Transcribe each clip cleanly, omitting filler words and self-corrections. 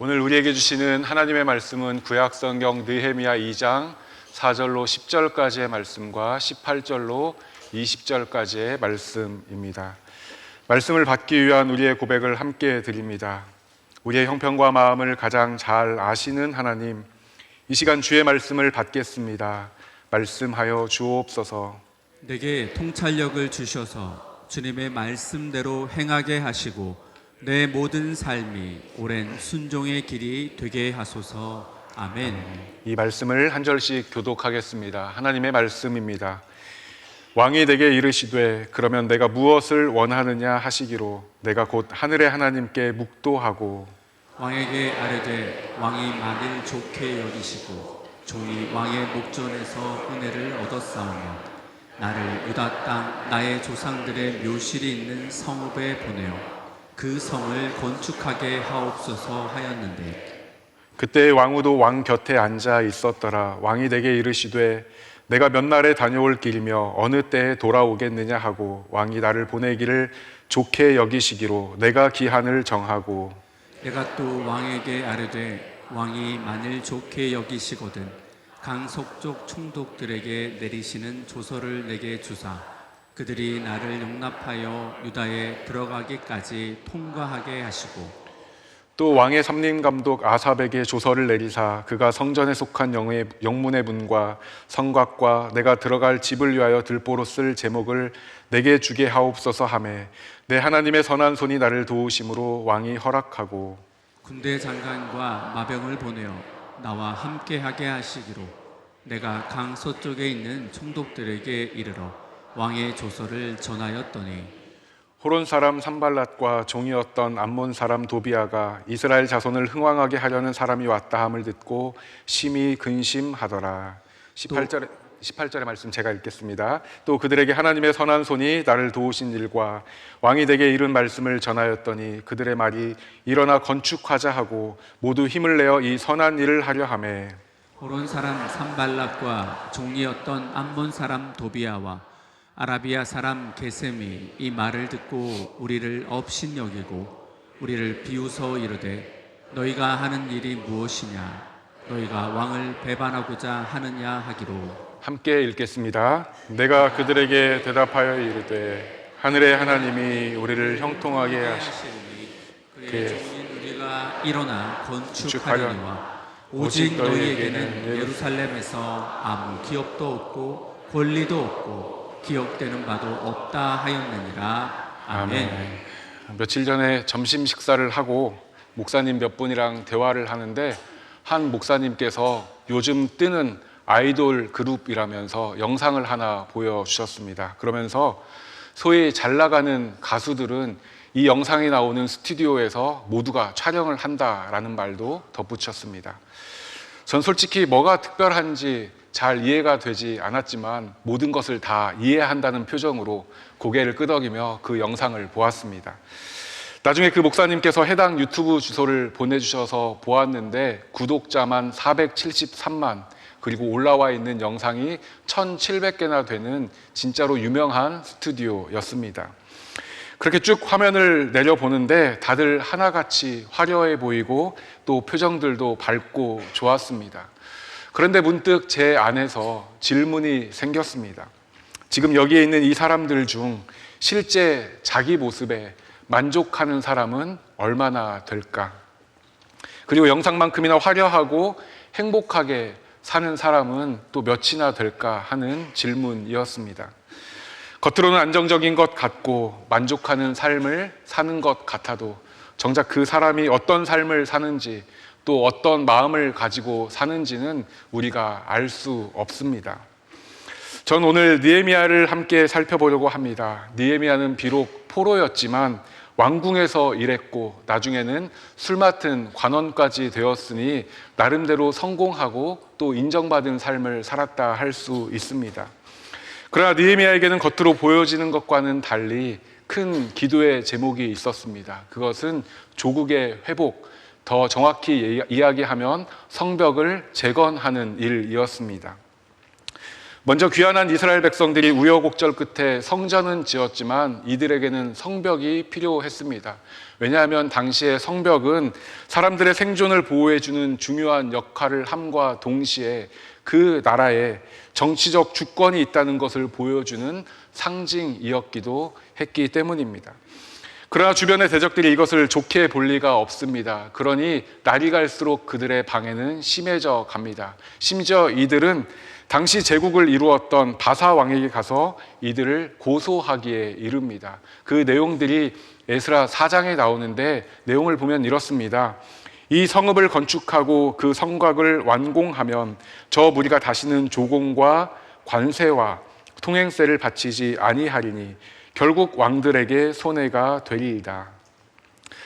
오늘 우리에게 주시는 하나님의 말씀은 구약성경 느헤미야 2장 4절로 10절까지의 말씀과 18절로 20절까지의 말씀입니다. 말씀을 받기 위한 우리의 고백을 함께 드립니다. 우리의 형편과 마음을 가장 잘 아시는 하나님, 이 시간 주의 말씀을 받겠습니다. 말씀하여 주옵소서. 내게 통찰력을 주셔서 주님의 말씀대로 행하게 하시고 내 모든 삶이 오랜 순종의 길이 되게 하소서. 아멘. 이 말씀을 한 절씩 교독하겠습니다. 하나님의 말씀입니다. 왕이 내게 이르시되 그러면 내가 무엇을 원하느냐 하시기로 내가 곧 하늘의 하나님께 묵도하고 왕에게 아뢰되 왕이 만일 좋게 여기시고 종이 왕의 목전에서 은혜를 얻었사오며 나를 유다 땅 나의 조상들의 묘실이 있는 성읍에 보내어 그 성을 건축하게 하옵소서 하였는데 그때 왕후도 왕 곁에 앉아 있었더라. 왕이 내게 이르시되 내가 몇 날에 다녀올 길이며 어느 때에 돌아오겠느냐 하고 왕이 나를 보내기를 좋게 여기시기로 내가 기한을 정하고 내가 또 왕에게 아뢰되 왕이 만일 좋게 여기시거든 강 서쪽 총독들에게 내리시는 조서를 내게 주사 그들이 나를 용납하여 유다에 들어가기까지 통과하게 하시고 또 왕의 삼림감독 아삽에게 조서를 내리사 그가 성전에 속한 영문의 문과 성곽과 내가 들어갈 집을 위하여 들보로 쓸 제목을 내게 주게 하옵소서 하매 내 하나님의 선한 손이 나를 도우심으로 왕이 허락하고 군대 장관과 마병을 보내어 나와 함께하게 하시기로 내가 강 서쪽에 있는 총독들에게 이르러 왕의 조서를 전하였더니 호론 사람 산발랏과 종이었던 암몬 사람 도비아가 이스라엘 자손을 흥왕하게 하려는 사람이 왔다 함을 듣고 심히 근심하더라. 18절의 말씀 제가 읽겠습니다. 또 그들에게 하나님의 선한 손이 나를 도우신 일과 왕이 내게 이른 말씀을 전하였더니 그들의 말이 일어나 건축하자 하고 모두 힘을 내어 이 선한 일을 하려 하매 호론 사람 산발랏과 종이었던 암몬 사람 도비아와 아라비아 사람 게셈이 이 말을 듣고 우리를 업신여기고 우리를 비웃어 이르되 너희가 하는 일이 무엇이냐 너희가 왕을 배반하고자 하느냐 하기로 함께 읽겠습니다. 내가 그들에게 대답하여 이르되 하늘의 하나님이 우리를 형통하게 하시니 그의 종인 우리가 일어나 건축하려니와 오직 너희에게는 예루살렘에서 아무 기업도 없고 권리도 없고 기억되는 바도 없다 하였느니라. 아멘. 며칠 전에 점심 식사를 하고 목사님 몇 분이랑 대화를 하는데 한 목사님께서 요즘 뜨는 아이돌 그룹이라면서 영상을 하나 보여주셨습니다. 그러면서 소위 잘 나가는 가수들은 이 영상이 나오는 스튜디오에서 모두가 촬영을 한다라는 말도 덧붙였습니다. 전 솔직히 뭐가 특별한지 잘 이해가 되지 않았지만 모든 것을 다 이해한다는 표정으로 고개를 끄덕이며 그 영상을 보았습니다. 나중에 그 목사님께서 해당 유튜브 주소를 보내주셔서 보았는데 구독자만 473만 그리고 올라와 있는 영상이 1700개나 되는 진짜로 유명한 스튜디오였습니다. 그렇게 쭉 화면을 내려보는데 다들 하나같이 화려해 보이고 또 표정들도 밝고 좋았습니다. 그런데 문득 제 안에서 질문이 생겼습니다. 지금 여기에 있는 이 사람들 중 실제 자기 모습에 만족하는 사람은 얼마나 될까? 그리고 영상만큼이나 화려하고 행복하게 사는 사람은 또 몇이나 될까 하는 질문이었습니다. 겉으로는 안정적인 것 같고 만족하는 삶을 사는 것 같아도 정작 그 사람이 어떤 삶을 사는지 또 어떤 마음을 가지고 사는지는 우리가 알 수 없습니다. 전 오늘 느헤미야를 함께 살펴보려고 합니다. 느헤미야는 비록 포로였지만 왕궁에서 일했고 나중에는 술 맡은 관원까지 되었으니 나름대로 성공하고 또 인정받은 삶을 살았다 할 수 있습니다. 그러나 느헤미야에게는 겉으로 보여지는 것과는 달리 큰 기도의 제목이 있었습니다. 그것은 조국의 회복, 더 정확히 이야기하면 성벽을 재건하는 일이었습니다. 먼저 귀환한 이스라엘 백성들이 우여곡절 끝에 성전은 지었지만 이들에게는 성벽이 필요했습니다. 왜냐하면 당시에 성벽은 사람들의 생존을 보호해주는 중요한 역할을 함과 동시에 그 나라에 정치적 주권이 있다는 것을 보여주는 상징이었기도 했기 때문입니다. 그러나 주변의 대적들이 이것을 좋게 볼 리가 없습니다. 그러니 날이 갈수록 그들의 방해는 심해져 갑니다. 심지어 이들은 당시 제국을 이루었던 바사 왕에게 가서 이들을 고소하기에 이릅니다. 그 내용들이 에스라 4장에 나오는데 내용을 보면 이렇습니다. 이 성읍을 건축하고 그 성곽을 완공하면 저 무리가 다시는 조공과 관세와 통행세를 바치지 아니하리니 결국 왕들에게 손해가 되리이다.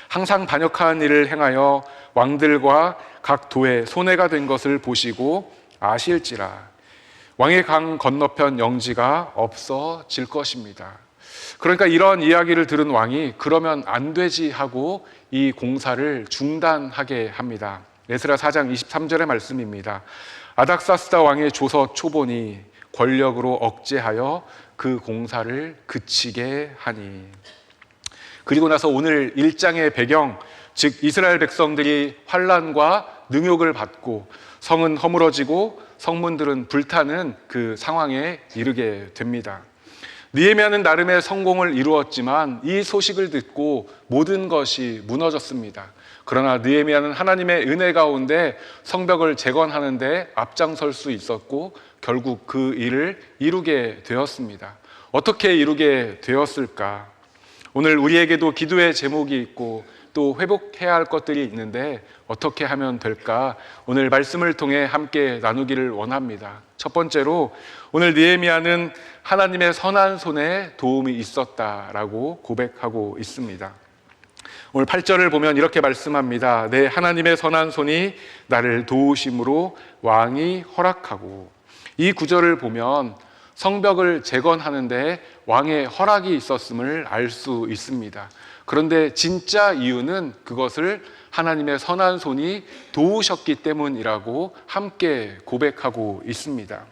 항상 반역한 일을 행하여 왕들과 각 도에 손해가 된 것을 보시고 아실지라. 왕의 강 건너편 영지가 없어질 것입니다. 그러니까 이런 이야기를 들은 왕이 그러면 안 되지 하고 이 공사를 중단하게 합니다. 에스라 4장 23절의 말씀입니다. 아닥사스다 왕의 조서 초본이 권력으로 억제하여 그 공사를 그치게 하니. 그리고 나서 오늘 1장의 배경, 즉 이스라엘 백성들이 환난과 능욕을 받고 성은 허물어지고 성문들은 불타는 그 상황에 이르게 됩니다. 느헤미야는 나름의 성공을 이루었지만 이 소식을 듣고 모든 것이 무너졌습니다. 그러나 느헤미야는 하나님의 은혜 가운데 성벽을 재건하는데 앞장설 수 있었고 결국 그 일을 이루게 되었습니다. 어떻게 이루게 되었을까? 오늘 우리에게도 기도의 제목이 있고 또 회복해야 할 것들이 있는데 어떻게 하면 될까? 오늘 말씀을 통해 함께 나누기를 원합니다. 첫 번째로 오늘 느헤미야는 하나님의 선한 손에 도움이 있었다라고 고백하고 있습니다. 오늘 8절을 보면 이렇게 말씀합니다. 내 하나님의 선한 손이 나를 도우심으로 왕이 허락하고. 이 구절을 보면 성벽을 재건하는데 왕의 허락이 있었음을 알 수 있습니다. 그런데 진짜 이유는 그것을 하나님의 선한 손이 도우셨기 때문이라고 함께 고백하고 있습니다.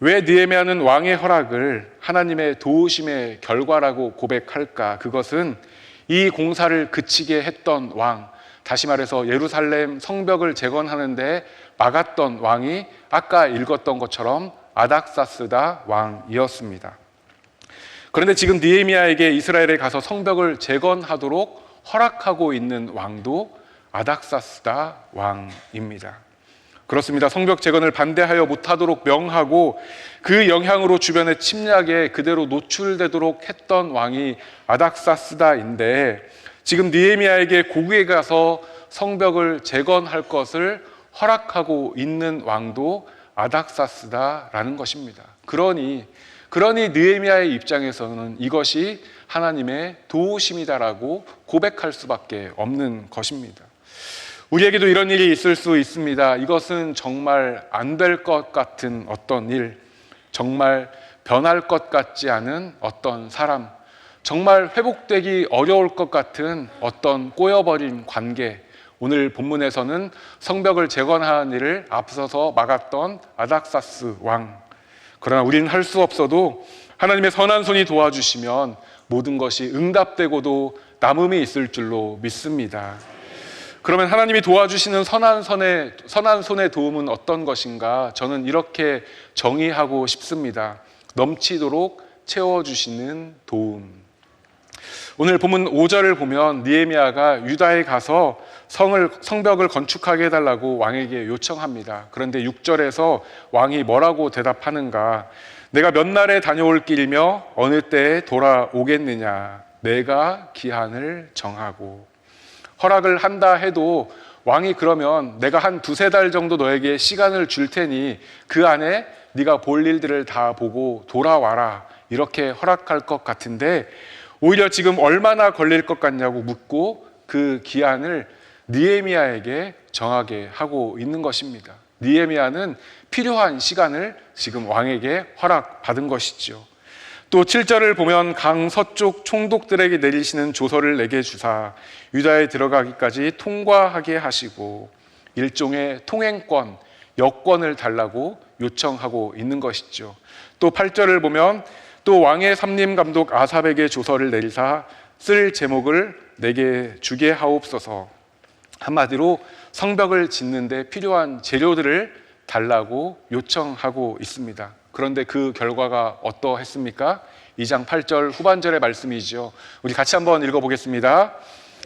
왜 느헤미야는 왕의 허락을 하나님의 도우심의 결과라고 고백할까? 그것은 이 공사를 그치게 했던 왕, 다시 말해서 예루살렘 성벽을 재건하는데 막았던 왕이 아까 읽었던 것처럼 아닥사스다 왕이었습니다. 그런데 지금 느헤미야에게 이스라엘에 가서 성벽을 재건하도록 허락하고 있는 왕도 아닥사스다 왕입니다. 그렇습니다. 성벽 재건을 반대하여 못하도록 명하고 그 영향으로 주변의 침략에 그대로 노출되도록 했던 왕이 아닥사스다인데 지금 느헤미야에게 고국에 가서 성벽을 재건할 것을 허락하고 있는 왕도 아닥사스다라는 것입니다. 그러니 느헤미야의 입장에서는 이것이 하나님의 도우심이다라고 고백할 수밖에 없는 것입니다. 우리에게도 이런 일이 있을 수 있습니다. 이것은 정말 안 될 것 같은 어떤 일, 정말 변할 것 같지 않은 어떤 사람, 정말 회복되기 어려울 것 같은 어떤 꼬여버린 관계. 오늘 본문에서는 성벽을 재건하는 일을 앞서서 막았던 아닥사스 왕. 그러나 우리는 할 수 없어도 하나님의 선한 손이 도와주시면 모든 것이 응답되고도 남음이 있을 줄로 믿습니다. 그러면 하나님이 도와주시는 선한 손의 도움은 어떤 것인가? 저는 이렇게 정의하고 싶습니다. 넘치도록 채워주시는 도움. 오늘 본문 5절을 보면 느헤미야가 유다에 가서 성벽을 건축하게 해달라고 왕에게 요청합니다. 그런데 6절에서 왕이 뭐라고 대답하는가? 내가 몇 날에 다녀올 길이며 어느 때에 돌아오겠느냐? 내가 기한을 정하고. 허락을 한다 해도 왕이 그러면 내가 한 2-3달 정도 너에게 시간을 줄 테니 그 안에 네가 볼 일들을 다 보고 돌아와라 이렇게 허락할 것 같은데 오히려 지금 얼마나 걸릴 것 같냐고 묻고 그 기한을 느헤미야에게 정하게 하고 있는 것입니다. 느헤미야는 필요한 시간을 지금 왕에게 허락받은 것이죠. 또 7절을 보면 강 서쪽 총독들에게 내리시는 조서를 내게 주사 유다에 들어가기까지 통과하게 하시고 일종의 통행권, 여권을 달라고 요청하고 있는 것이죠. 또 8절을 보면 또 왕의 삼림 감독 아삽에게 조서를 내리사 쓸 제목을 내게 주게 하옵소서. 한마디로 성벽을 짓는 데 필요한 재료들을 달라고 요청하고 있습니다. 그런데 그 결과가 어떠했습니까? 2장 8절 후반절의 말씀이죠. 우리 같이 한번 읽어보겠습니다.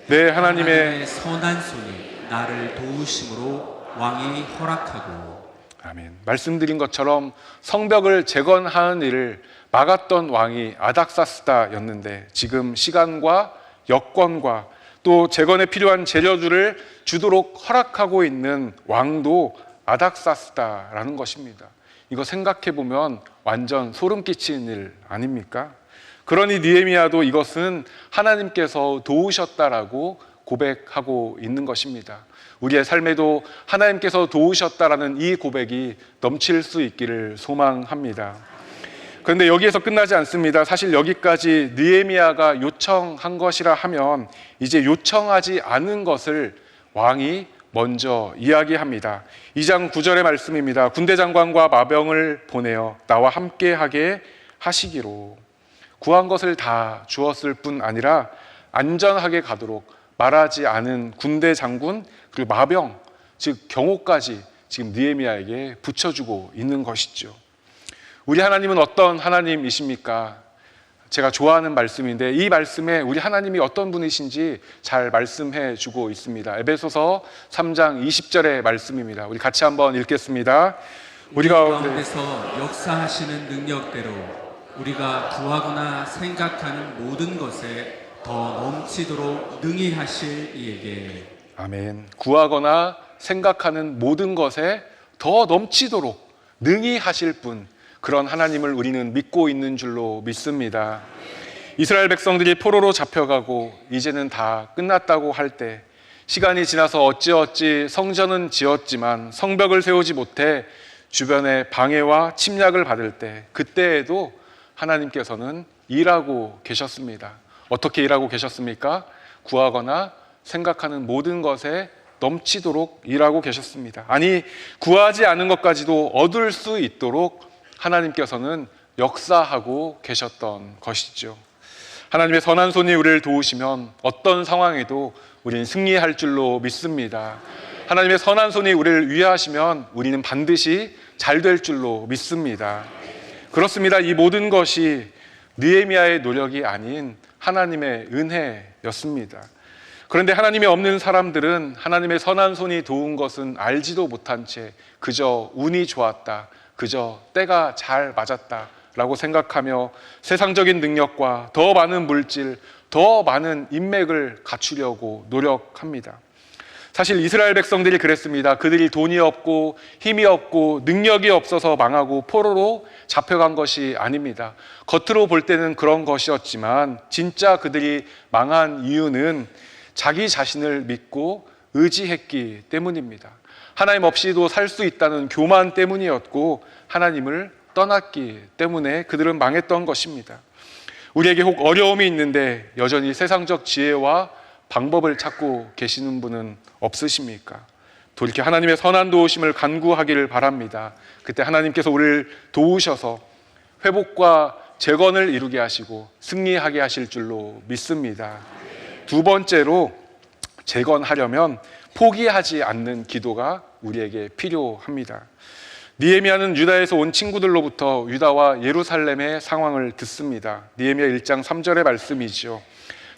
네, 하나님의 선한 손이 나를 도우심으로 왕이 허락하고. 아멘. 말씀드린 것처럼 성벽을 재건하는 일을 막았던 왕이 아닥사스다였는데 지금 시간과 여건과 또 재건에 필요한 재료들을 주도록 허락하고 있는 왕도 아닥사스다라는 것입니다. 이거 생각해 보면 완전 소름 끼치는 일 아닙니까? 그러니 느헤미야도 이것은 하나님께서 도우셨다라고 고백하고 있는 것입니다. 우리의 삶에도 하나님께서 도우셨다라는 이 고백이 넘칠 수 있기를 소망합니다. 그런데 여기에서 끝나지 않습니다. 사실 여기까지 느헤미야가 요청한 것이라 하면 이제 요청하지 않은 것을 왕이 먼저 이야기합니다. 2장 9절의 말씀입니다. 군대 장관과 마병을 보내어 나와 함께하게 하시기로. 구한 것을 다 주었을 뿐 아니라 안전하게 가도록 말하지 않은 군대 장군 그리고 마병, 즉 경호까지 지금 느헤미야에게 붙여주고 있는 것이죠. 우리 하나님은 어떤 하나님이십니까? 제가 좋아하는 말씀인데 이 말씀에 우리 하나님이 어떤 분이신지 잘 말씀해 주고 있습니다. 에베소서 3장 20절의 말씀입니다. 우리 같이 한번 읽겠습니다. 우리 가운데서 역사하시는 능력대로 우리가 구하거나 생각하는 모든 것에 더 넘치도록 능히 하실 이에게. 아멘. 구하거나 생각하는 모든 것에 더 넘치도록 능히 하실 분, 그런 하나님을 우리는 믿고 있는 줄로 믿습니다. 이스라엘 백성들이 포로로 잡혀가고 이제는 다 끝났다고 할 때, 시간이 지나서 어찌어찌 성전은 지었지만 성벽을 세우지 못해 주변에 방해와 침략을 받을 때, 그때에도 하나님께서는 일하고 계셨습니다. 어떻게 일하고 계셨습니까? 구하거나 생각하는 모든 것에 넘치도록 일하고 계셨습니다. 아니, 구하지 않은 것까지도 얻을 수 있도록 하나님께서는 역사하고 계셨던 것이죠. 하나님의 선한 손이 우리를 도우시면 어떤 상황에도 우리는 승리할 줄로 믿습니다. 하나님의 선한 손이 우리를 위하시면 우리는 반드시 잘 될 줄로 믿습니다. 그렇습니다. 이 모든 것이 느헤미야의 노력이 아닌 하나님의 은혜였습니다. 그런데 하나님이 없는 사람들은 하나님의 선한 손이 도운 것은 알지도 못한 채 그저 운이 좋았다, 그저 때가 잘 맞았다 라고 생각하며 세상적인 능력과 더 많은 물질, 더 많은 인맥을 갖추려고 노력합니다. 사실 이스라엘 백성들이 그랬습니다. 그들이 돈이 없고 힘이 없고 능력이 없어서 망하고 포로로 잡혀간 것이 아닙니다. 겉으로 볼 때는 그런 것이었지만 진짜 그들이 망한 이유는 자기 자신을 믿고 의지했기 때문입니다. 하나님 없이도 살 수 있다는 교만 때문이었고 하나님을 떠났기 때문에 그들은 망했던 것입니다. 우리에게 혹 어려움이 있는데 여전히 세상적 지혜와 방법을 찾고 계시는 분은 없으십니까? 돌이켜 하나님의 선한 도우심을 간구하기를 바랍니다. 그때 하나님께서 우리를 도우셔서 회복과 재건을 이루게 하시고 승리하게 하실 줄로 믿습니다. 두 번째로, 재건하려면 포기하지 않는 기도가 우리에게 필요합니다. 느헤미야는 유다에서 온 친구들로부터 유다와 예루살렘의 상황을 듣습니다. 느헤미야 1장 3절의 말씀이죠.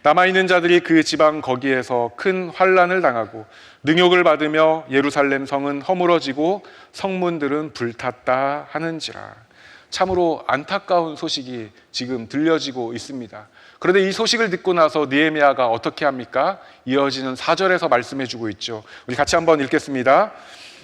남아있는 자들이 그 지방 거기에서 큰 환난을 당하고 능욕을 받으며 예루살렘 성은 허물어지고 성문들은 불탔다 하는지라. 참으로 안타까운 소식이 지금 들려지고 있습니다. 그런데 이 소식을 듣고 나서 느헤미야가 어떻게 합니까? 이어지는 4절에서 말씀해주고 있죠. 우리 같이 한번 읽겠습니다.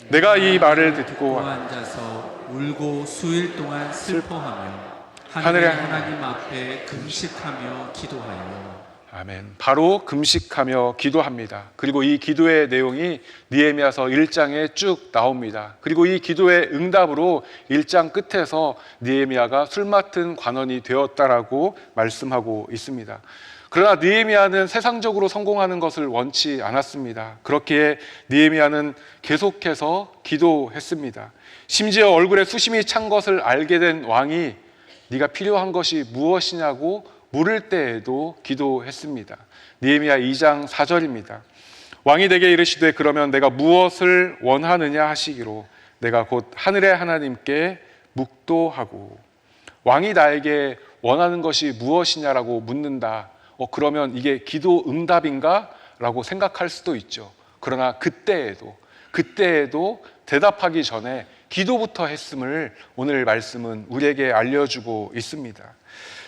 내가 이 말을 듣고 앉아서 울고 수일 동안 슬퍼하며 하늘의 하나님 앞에 금식하며 기도하여. 아멘. 바로 금식하며 기도합니다. 그리고 이 기도의 내용이 느헤미야서 1장에 쭉 나옵니다. 그리고 이 기도의 응답으로 1장 끝에서 느헤미야가 술 맡은 관원이 되었다라고 말씀하고 있습니다. 그러나 느헤미야는 세상적으로 성공하는 것을 원치 않았습니다. 그렇기에 느헤미야는 계속해서 기도했습니다. 심지어 얼굴에 수심이 찬 것을 알게 된 왕이 네가 필요한 것이 무엇이냐고 물을 때에도 기도했습니다. 느헤미야 2장 4절입니다. 왕이 내게 이르시되 그러면 내가 무엇을 원하느냐 하시기로 내가 곧 하늘의 하나님께 묵도하고. 왕이 나에게 원하는 것이 무엇이냐라고 묻는다. 그러면 이게 기도 응답인가? 라고 생각할 수도 있죠. 그러나 그때에도 대답하기 전에 기도부터 했음을 오늘 말씀은 우리에게 알려주고 있습니다.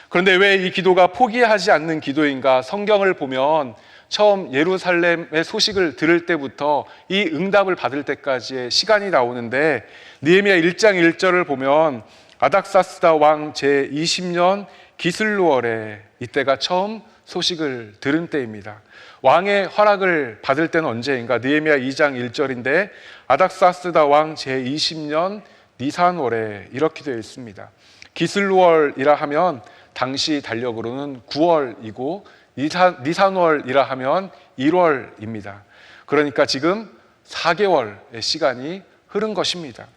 그런데 왜 이 기도가 포기하지 않는 기도인가? 성경을 보면 처음 예루살렘의 소식을 들을 때부터 이 응답을 받을 때까지의 시간이 나오는데 느헤미야 1장 1절을 보면 아닥사스다 왕 제20년 기슬루월에 이때가 처음 소식을 들은 때입니다. 왕의 허락을 받을 때는 언제인가? 느헤미야 2장 1절인데 아닥사스다 왕 제20년 니산월에 이렇게 되어 있습니다. 기슬루월이라 하면 당시 달력으로는 9월이고 니산월이라 하면 1월입니다. 그러니까 지금 4개월의 시간이 흐른 것입니다.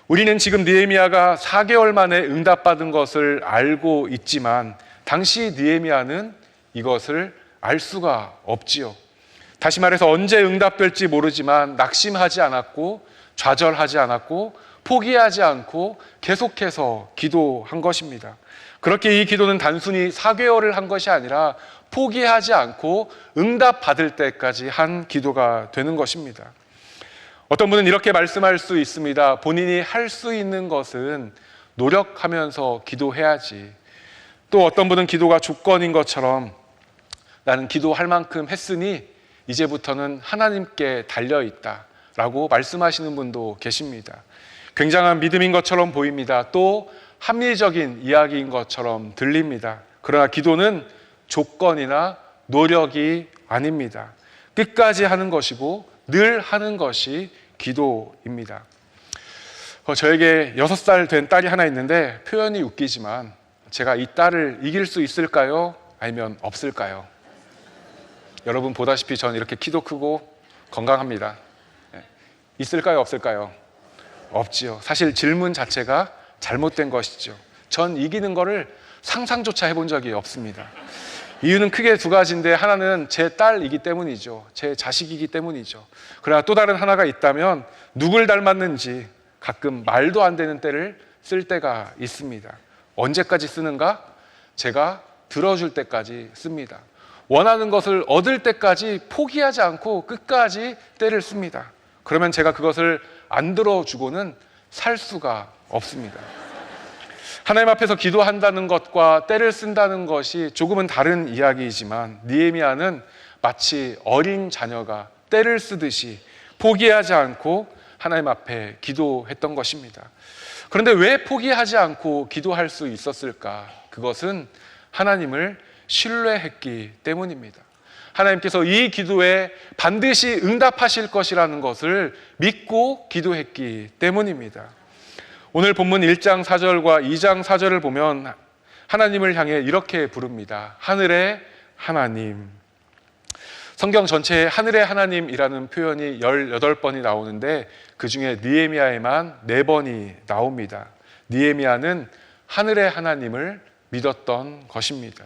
우리는 지금 느헤미야가 4개월 만에 응답받은 것을 알고 있지만 당시 느헤미야는 이것을 알 수가 없지요. 다시 말해서 언제 응답될지 모르지만 낙심하지 않았고 좌절하지 않았고 포기하지 않고 계속해서 기도한 것입니다. 그렇게 이 기도는 단순히 4개월을 한 것이 아니라 포기하지 않고 응답받을 때까지 한 기도가 되는 것입니다. 어떤 분은 이렇게 말씀할 수 있습니다. 본인이 할 수 있는 것은 노력하면서 기도해야지. 또 어떤 분은 기도가 조건인 것처럼 나는 기도할 만큼 했으니 이제부터는 하나님께 달려있다라고 말씀하시는 분도 계십니다. 굉장한 믿음인 것처럼 보입니다. 또 합리적인 이야기인 것처럼 들립니다. 그러나 기도는 조건이나 노력이 아닙니다. 끝까지 하는 것이고 늘 하는 것이 기도입니다. 저에게 6살 된 딸이 하나 있는데 표현이 웃기지만 제가 이 딸을 이길 수 있을까요? 아니면 없을까요? 여러분 보다시피 전 이렇게 키도 크고 건강합니다. 있을까요? 없을까요? 없지요. 사실 질문 자체가 잘못된 것이죠. 전 이기는 거를 상상조차 해본 적이 없습니다. 이유는 크게 두 가지인데 하나는 제 딸이기 때문이죠. 제 자식이기 때문이죠. 그러나 또 다른 하나가 있다면 누굴 닮았는지 가끔 말도 안 되는 때를 쓸 때가 있습니다. 언제까지 쓰는가? 제가 들어줄 때까지 씁니다. 원하는 것을 얻을 때까지 포기하지 않고 끝까지 때를 씁니다. 그러면 제가 그것을 안 들어주고는 살 수가 없습니다. 하나님 앞에서 기도한다는 것과 때를 쓴다는 것이 조금은 다른 이야기이지만 느헤미야는 마치 어린 자녀가 때를 쓰듯이 포기하지 않고 하나님 앞에 기도했던 것입니다. 그런데 왜 포기하지 않고 기도할 수 있었을까? 그것은 하나님을 신뢰했기 때문입니다. 하나님께서 이 기도에 반드시 응답하실 것이라는 것을 믿고 기도했기 때문입니다. 오늘 본문 1장 4절과 2장 4절을 보면 하나님을 향해 이렇게 부릅니다. 하늘의 하나님. 성경 전체에 하늘의 하나님이라는 표현이 18번이 나오는데 그 중에 느헤미야에만 4번이 나옵니다. 느헤미야는 하늘의 하나님을 믿었던 것입니다.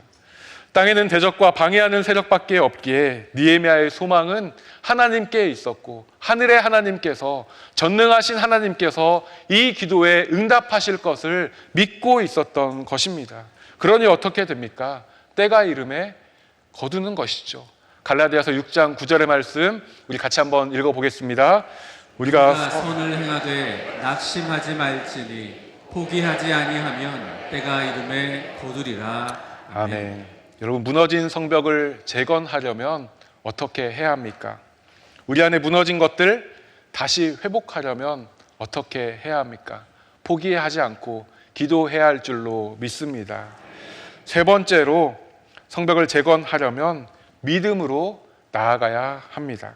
땅에는 대적과 방해하는 세력밖에 없기에 느헤미야의 소망은 하나님께 있었고 하늘의 하나님께서 전능하신 하나님께서 이 기도에 응답하실 것을 믿고 있었던 것입니다. 그러니 어떻게 됩니까? 때가 이름에 거두는 것이죠. 갈라디아서 6장 9절의 말씀 우리 같이 한번 읽어보겠습니다. 우리가 선을 행하되 낙심하지 말지니 포기하지 아니하면 때가 이름에 거두리라. 아멘. 여러분 무너진 성벽을 재건하려면 어떻게 해야 합니까? 우리 안에 무너진 것들 다시 회복하려면 어떻게 해야 합니까? 포기하지 않고 기도해야 할 줄로 믿습니다. 세 번째로 성벽을 재건하려면 믿음으로 나아가야 합니다.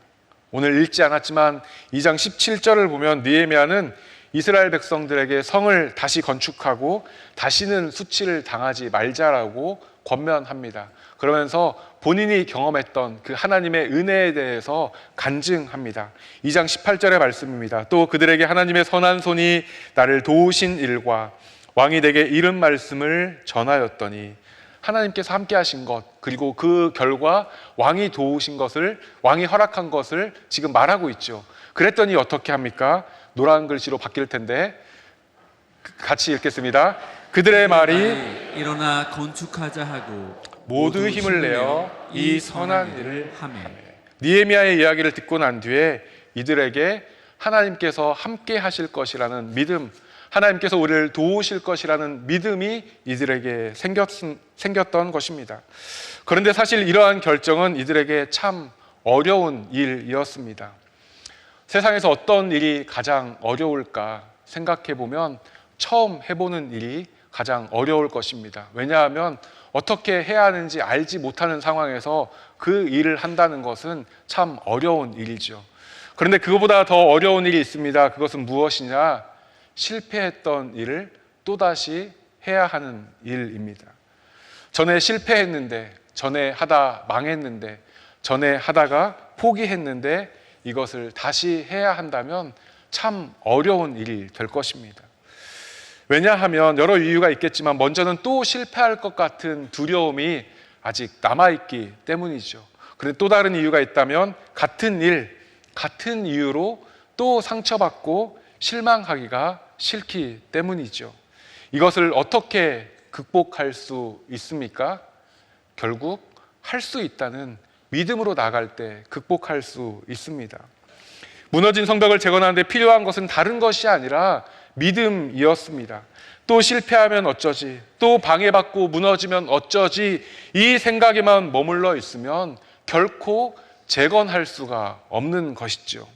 오늘 읽지 않았지만 2장 17절을 보면 느헤미야는 이스라엘 백성들에게 성을 다시 건축하고 다시는 수치를 당하지 말자라고 권면합니다. 그러면서 본인이 경험했던 그 하나님의 은혜에 대해서 간증합니다. 2장 18절의 말씀입니다. 또 그들에게 하나님의 선한 손이 나를 도우신 일과 왕이 내게 이른 말씀을 전하였더니, 하나님께서 함께 하신 것, 그리고 그 결과 왕이 도우신 것을, 왕이 허락한 것을 지금 말하고 있죠. 그랬더니 어떻게 합니까? 노란 글씨로 바뀔 텐데 같이 읽겠습니다. 그들의 말이 일어나 건축하자 하고 모두 힘을 내어 이 선한 일을 하매. 느헤미야의 이야기를 듣고 난 뒤에 이들에게 하나님께서 함께 하실 것이라는 믿음, 하나님께서 우리를 도우실 것이라는 믿음이 이들에게 생겼던 것입니다. 그런데 사실 이러한 결정은 이들에게 참 어려운 일이었습니다. 세상에서 어떤 일이 가장 어려울까 생각해 보면 처음 해보는 일이 가장 어려울 것입니다. 왜냐하면 어떻게 해야 하는지 알지 못하는 상황에서 그 일을 한다는 것은 참 어려운 일이죠. 그런데 그거보다 더 어려운 일이 있습니다. 그것은 무엇이냐? 실패했던 일을 또다시 해야 하는 일입니다. 전에 실패했는데, 전에 하다 망했는데, 전에 하다가 포기했는데 이것을 다시 해야 한다면 참 어려운 일이 될 것입니다. 왜냐하면 여러 이유가 있겠지만 먼저는 또 실패할 것 같은 두려움이 아직 남아있기 때문이죠. 그런데 또 다른 이유가 있다면 같은 일, 같은 이유로 또 상처받고 실망하기가 싫기 때문이죠. 이것을 어떻게 극복할 수 있습니까? 결국 할 수 있다는 믿음으로 나갈 때 극복할 수 있습니다. 무너진 성벽을 재건하는데 필요한 것은 다른 것이 아니라 믿음이었습니다. 또 실패하면 어쩌지, 또 방해받고 무너지면 어쩌지, 이 생각에만 머물러 있으면 결코 재건할 수가 없는 것이죠.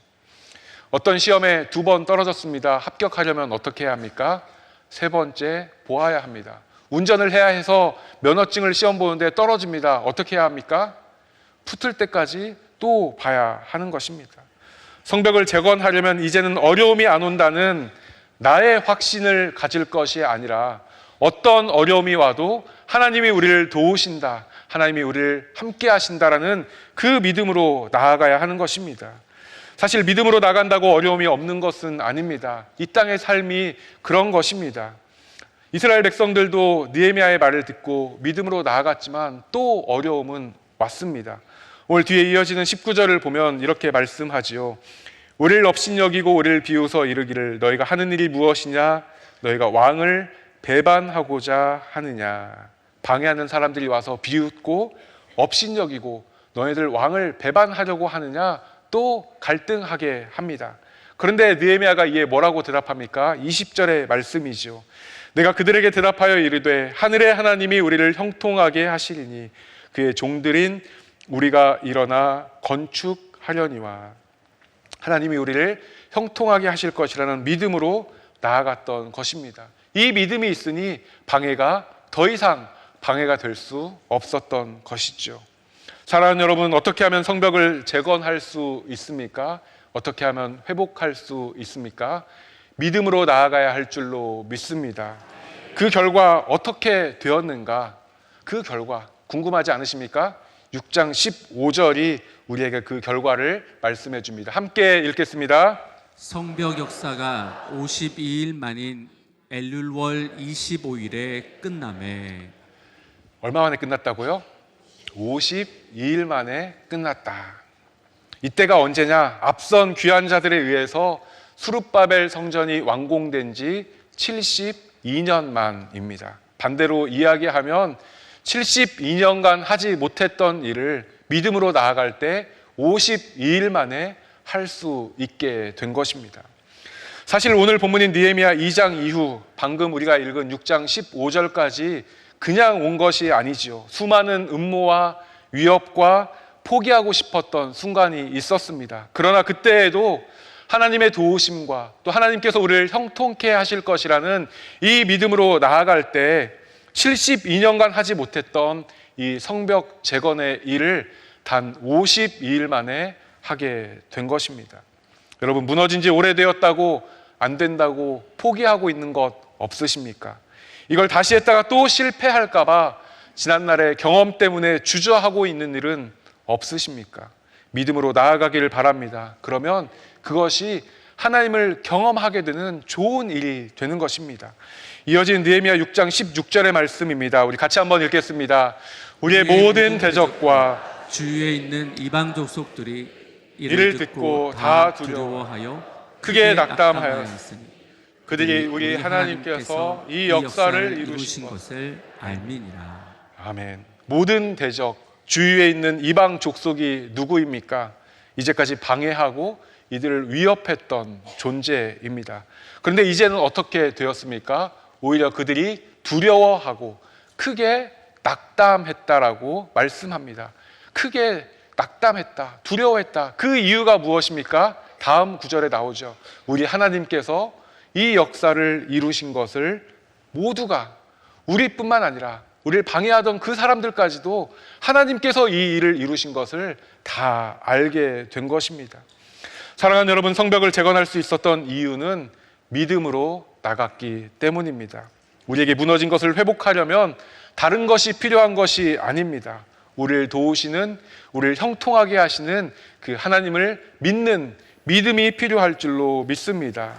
어떤 시험에 2번 떨어졌습니다. 합격하려면 어떻게 해야 합니까? 3번째 보아야 합니다. 운전을 해야 해서 면허증을 시험 보는데 떨어집니다. 어떻게 해야 합니까? 붙을 때까지 또 봐야 하는 것입니다. 성벽을 재건하려면 이제는 어려움이 안 온다는 나의 확신을 가질 것이 아니라 어떤 어려움이 와도 하나님이 우리를 도우신다, 하나님이 우리를 함께 하신다라는 그 믿음으로 나아가야 하는 것입니다. 사실 믿음으로 나간다고 어려움이 없는 것은 아닙니다. 이 땅의 삶이 그런 것입니다. 이스라엘 백성들도 느헤미야의 말을 듣고 믿음으로 나아갔지만 또 어려움은 왔습니다. 오늘 뒤에 이어지는 19절을 보면 이렇게 말씀하지요. 우리를 업신여기고 우리를 비웃어 이르기를 너희가 하는 일이 무엇이냐? 너희가 왕을 배반하고자 하느냐? 방해하는 사람들이 와서 비웃고 업신여기고 너희들 왕을 배반하려고 하느냐? 또 갈등하게 합니다. 그런데 느헤미야가 이에 뭐라고 대답합니까? 20절의 말씀이죠. 내가 그들에게 대답하여 이르되 하늘의 하나님이 우리를 형통하게 하시리니 그의 종들인 우리가 일어나 건축하려니와. 하나님이 우리를 형통하게 하실 것이라는 믿음으로 나아갔던 것입니다. 이 믿음이 있으니 방해가 더 이상 방해가 될 수 없었던 것이죠. 사랑하는 여러분, 어떻게 하면 성벽을 재건할 수 있습니까? 어떻게 하면 회복할 수 있습니까? 믿음으로 나아가야 할 줄로 믿습니다. 그 결과 어떻게 되었는가? 그 결과 궁금하지 않으십니까? 6장 15절이 우리에게 그 결과를 말씀해 줍니다. 함께 읽겠습니다. 성벽 역사가 52일 만인 엘룰월 25일에 끝나매. 얼마 만에 끝났다고요? 52일 만에 끝났다. 이때가 언제냐? 앞선 귀한 자들에 의해서 수룹바벨 성전이 완공된 지 72년 만입니다. 반대로 이야기하면 72년간 하지 못했던 일을 믿음으로 나아갈 때 52일 만에 할 수 있게 된 것입니다. 사실 오늘 본문인 느헤미야 2장 이후 방금 우리가 읽은 6장 15절까지 그냥 온 것이 아니죠. 수많은 음모와 위협과 포기하고 싶었던 순간이 있었습니다. 그러나 그때에도 하나님의 도우심과 또 하나님께서 우리를 형통케 하실 것이라는 이 믿음으로 나아갈 때 72년간 하지 못했던 이 성벽 재건의 일을 단 52일 만에 하게 된 것입니다. 여러분, 무너진 지 오래되었다고 안 된다고 포기하고 있는 것 없으십니까? 이걸 다시 했다가 또 실패할까 봐 지난날의 경험 때문에 주저하고 있는 일은 없으십니까? 믿음으로 나아가기를 바랍니다. 그러면 그것이 하나님을 경험하게 되는 좋은 일이 되는 것입니다. 이어진 느헤미야 6장 16절의 말씀입니다. 우리 같이 한번 읽겠습니다. 우리의 모든 대적과 주위에 있는 이방 족속들이 이를 듣고 다 두려워하여 크게 낙담하였으니 그들이 우리 하나님께서 이 역사를 이루신 것을 알미니라. 아멘. 모든 대적, 주위에 있는 이방 족속이 누구입니까? 이제까지 방해하고 이들을 위협했던 존재입니다. 그런데 이제는 어떻게 되었습니까? 오히려 그들이 두려워하고 크게 낙담했다라고 말씀합니다. 크게 낙담했다, 두려워했다. 그 이유가 무엇입니까? 다음 구절에 나오죠. 우리 하나님께서 이 역사를 이루신 것을 모두가, 우리뿐만 아니라 우리를 방해하던 그 사람들까지도 하나님께서 이 일을 이루신 것을 다 알게 된 것입니다. 사랑하는 여러분, 성벽을 재건할 수 있었던 이유는 믿음으로 나갔기 때문입니다. 우리에게 무너진 것을 회복하려면 다른 것이 필요한 것이 아닙니다. 우리를 도우시는, 우리를 형통하게 하시는 그 하나님을 믿는 믿음이 필요할 줄로 믿습니다.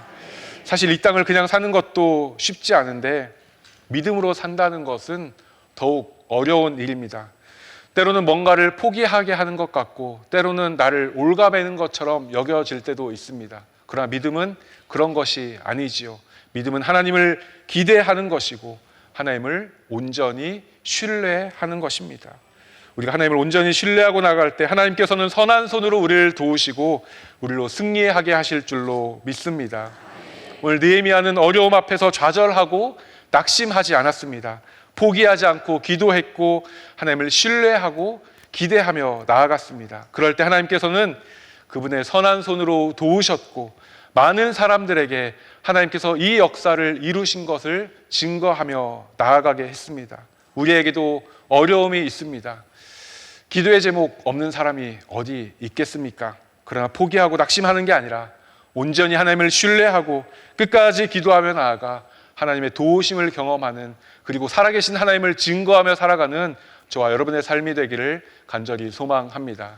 사실 이 땅을 그냥 사는 것도 쉽지 않은데 믿음으로 산다는 것은 더욱 어려운 일입니다. 때로는 뭔가를 포기하게 하는 것 같고 때로는 나를 올가매는 것처럼 여겨질 때도 있습니다. 그러나 믿음은 그런 것이 아니지요. 믿음은 하나님을 기대하는 것이고 하나님을 온전히 신뢰하는 것입니다. 우리가 하나님을 온전히 신뢰하고 나갈 때 하나님께서는 선한 손으로 우리를 도우시고 우리로 승리하게 하실 줄로 믿습니다. 오늘 느헤미야는 어려움 앞에서 좌절하고 낙심하지 않았습니다. 포기하지 않고 기도했고 하나님을 신뢰하고 기대하며 나아갔습니다. 그럴 때 하나님께서는 그분의 선한 손으로 도우셨고 많은 사람들에게 하나님께서 이 역사를 이루신 것을 증거하며 나아가게 했습니다. 우리에게도 어려움이 있습니다. 기도의 제목 없는 사람이 어디 있겠습니까? 그러나 포기하고 낙심하는 게 아니라 온전히 하나님을 신뢰하고 끝까지 기도하며 나아가 하나님의 도우심을 경험하는, 그리고 살아계신 하나님을 증거하며 살아가는 저와 여러분의 삶이 되기를 간절히 소망합니다.